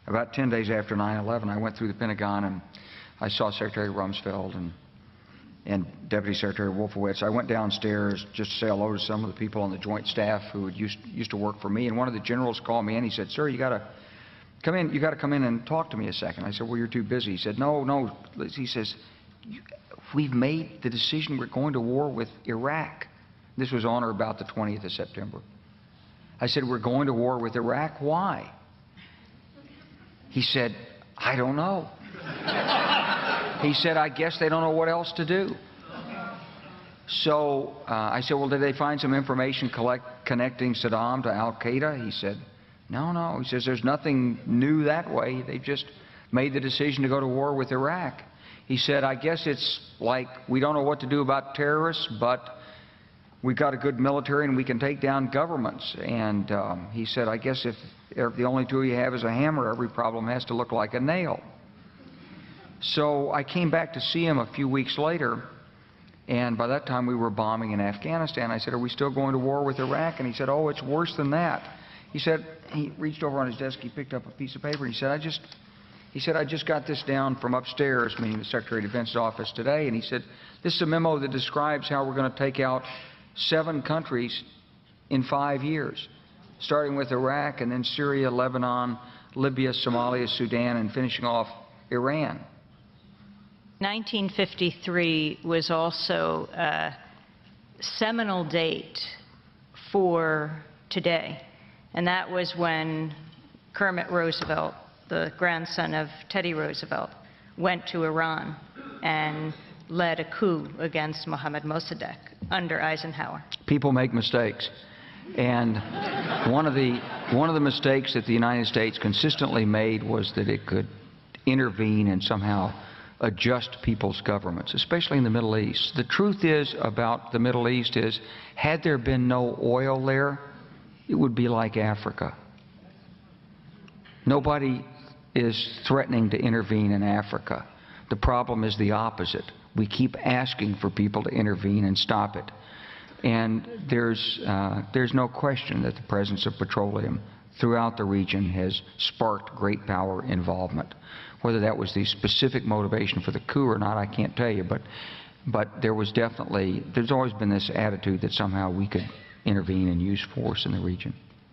about 10 days after 9/11, I went through the Pentagon and I saw Secretary Rumsfeld and Deputy Secretary Wolfowitz. I went downstairs just to say hello to some of the people on the Joint Staff who had used to work for me, and one of the generals called me in. He said, "Sir, you got to come in. You got to come in and talk to me a second." I said, "Well, you're too busy." He said, "No." He says, "We've made the decision. We're going to war with Iraq." This was on or about the 20th of September. I said, "We're going to war with Iraq. Why?" He said, "I don't know." He said, "I guess they don't know what else to do." So I said, "Well, did they find some information connecting Saddam to Al-Qaeda?" He said, No. He says, "There's nothing new that way. They just made the decision to go to war with Iraq." He said, "I guess it's like we don't know what to do about terrorists, but we've got a good military and we can take down governments." And he said, "I guess if the only tool you have is a hammer, every problem has to look like a nail." So I came back to see him a few weeks later, and by that time we were bombing in Afghanistan. I said, "Are we still going to war with Iraq?" And he said, "Oh, it's worse than that." He said, he reached over on his desk, he picked up a piece of paper, and he said, I just got this down from upstairs," meaning the Secretary of Defense's office today, and he said, "This is a memo that describes how we're going to take out 7 countries in 5 years, starting with Iraq and then Syria, Lebanon, Libya, Somalia, Sudan, and finishing off Iran." 1953 was also a seminal date for today, and that was when Kermit Roosevelt, the grandson of Teddy Roosevelt, went to Iran and led a coup against Mohammad Mossadegh under Eisenhower. People make mistakes, and one of the mistakes that the United States consistently made was that it could intervene and somehow adjust people's governments, especially in the Middle East. The truth is about the Middle East is, had there been no oil there, it would be like Africa. Nobody is threatening to intervene in Africa. The problem is the opposite. We keep asking for people to intervene and stop it. And there's no question that the presence of petroleum throughout the region has sparked great power involvement. Whether that was the specific motivation for the coup or not, I can't tell you, but there's always been this attitude that somehow we could intervene and use force in the region.